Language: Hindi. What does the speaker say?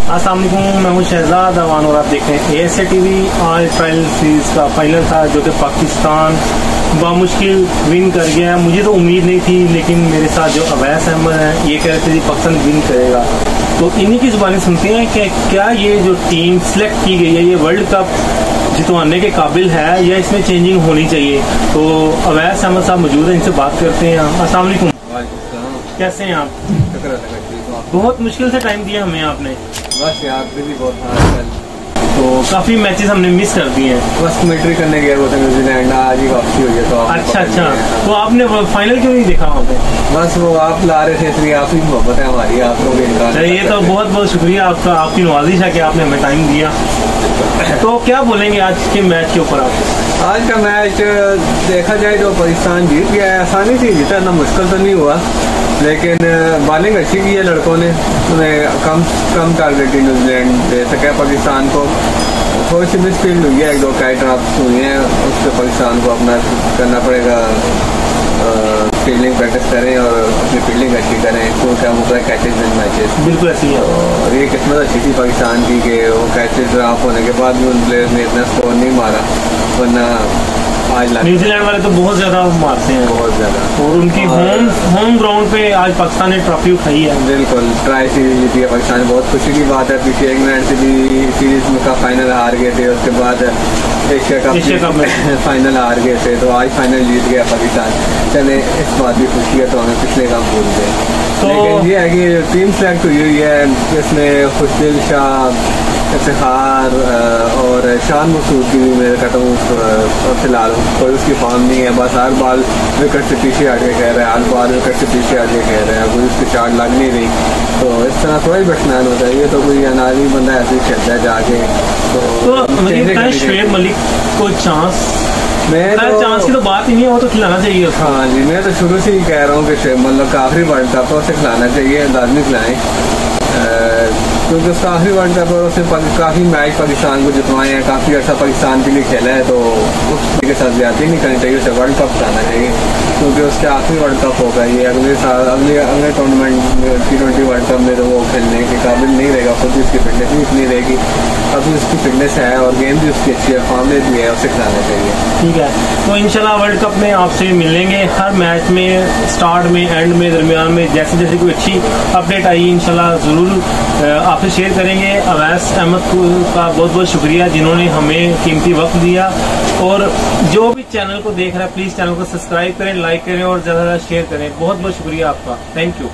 अस्सलाम वालेकुम, मैं हूं शहजाद अवान और आप देख रहे हैं ASA TV। आज ट्रायल सीरीज का फाइनल था जो कि पाकिस्तान बामुश्किल विन कर गया। मुझे तो उम्मीद नहीं थी, लेकिन मेरे साथ जो अवैस अहमद हैं ये कह रहे थे जी पाकिस्तान विन करेगा। तो इन्हीं की जुबानी सुनते हैं कि क्या ये जो टीम सिलेक्ट की गई है ये वर्ल्ड कप जितवाने के काबिल है या इसमें चेंजिंग होनी चाहिए। तो अवैस अहमद साहब मौजूद हैं, इनसे बात करते हैं। अस्सलाम वालेकुम, कैसे हैं आप? बहुत मुश्किल से टाइम दिया हमें आपने। बस यार भी बहुत हार्ड, तो काफी मैचेस हमने मिस कर दिए हैं। बस कमेंट्री करने गए वो तो न्यूजीलैंड, आज ही वापसी हुई है। तो अच्छा, तो आपने फाइनल क्यों नहीं देखा वहाँ पे? बस वो आप ला रहे थे इसलिए आप ही मोहब्बत है हमारी, आपको भी ये तो बहुत बहुत शुक्रिया आपका, आपकी नवाजिश है कि आपने हमें टाइम दिया। तो क्या बोलेंगे आज के मैच के ऊपर आप? आज का मैच देखा जाए तो पाकिस्तान जीत गया है, आसानी से जीता, इतना मुश्किल तो नहीं हुआ, लेकिन बॉलिंग अच्छी की है लड़कों ने, उन्हें कम टारगेट ही न्यूजीलैंड दे सके पाकिस्तान को। थोड़ी सी मिसफील्ड हुई है, एक दो कैच ड्रॉप्स हुई हैं, उससे पाकिस्तान को अपना करना पड़ेगा। फील्डिंग प्रैक्टिस करें और अपनी फील्डिंग अच्छी करें, तो क्या होता है कैचेज विन मैचेस। बिल्कुल ऐसी है। और ये किस्मत अच्छी थी पाकिस्तान की कि वो कैचेज ड्रॉप होने के बाद भी उन प्लेयर्स ने इतना स्कोर नहीं मारा, वरना आज न्यूजीलैंड वाले तो बहुत ज्यादा मारते हैं, बहुत ज्यादा। और उनकी होम ग्राउंड पे आज पाकिस्तान ने ट्रॉफी उठाई है। बिल्कुल, ट्राई सीरीज जीती है पाकिस्तान, बहुत खुशी की बात है। पीछे इंग्लैंड से भी सीरीज का फाइनल हार गए थे, उसके बाद एशिया कप में फाइनल हार गए थे, तो आज फाइनल जीत गया पाकिस्तान। चले, इस बात की खुशी है, तो हमें पिछले काम भूल गए। तो लेकिन ये है कि टीम सेलेक्ट हुई है, इसमें खुशदिल शाह, इफ्तिखार और शान मसूद की भी मैं कहता हूँ फिलहाल कोई उसकी फॉर्म नहीं है, बस हर बाल विकेट से पीछे आगे कह रहे हैं, हर बाल विकेट से पीछे आगे कह रहे हैं, कोई उसकी चार्ट लग नहीं रही। तो इस तरह थोड़ा ही बैट्समैन होता है, ये तो कोई अनाजी बंदा ऐसे ही खेलता है जाके। तो शुएब मलिक को चांस की तो बात ही नहीं है, वो तो खिलाना चाहिए। हाँ जी, मैं तो शुरू से ही कह रहा हूँ कि शुएब मलिक का आखिरी वर्ल्ड कप है, उसे खिलाना चाहिए, लाजमी खिलाएं, क्योंकि उसका आखिरी वर्ल्ड कप और उसने काफ़ी मैच पाकिस्तान को जितवाए हैं, काफ़ी अच्छा पाकिस्तान के लिए खेला है, तो उसके साथ ज्यादा नहीं करनी चाहिए, उसे वर्ल्ड कप खिलाना चाहिए, क्योंकि उसके आखिरी वर्ल्ड कप होगा ये। अगले साल अगले टूर्नामेंट T20 वर्ल्ड कप में तो वो खेलने के काबिल नहीं रहेगा, खुद भी उसकी फिटनेस भी इतनी रहेगी। अभी उसकी फिटनेस है और गेम भी उसकी अच्छी है, फॉर्म भी है, उसे खिलाना चाहिए। ठीक है, तो इंशाल्लाह वर्ल्ड कप में आपसे मिलेंगे, हर मैच में, स्टार्ट में, एंड में, दरमियान में, जैसे जैसे कोई अच्छी अपडेट आई इंशाल्लाह ज़रूर आपसे शेयर करेंगे। अवैस अहमद का बहुत बहुत शुक्रिया जिन्होंने हमें कीमती वक्त दिया। और जो भी चैनल को देख रहा है प्लीज़ चैनल को सब्सक्राइब करें, लाइक करें और ज़्यादा से ज़्यादा शेयर करें। बहुत बहुत शुक्रिया आपका, थैंक यू।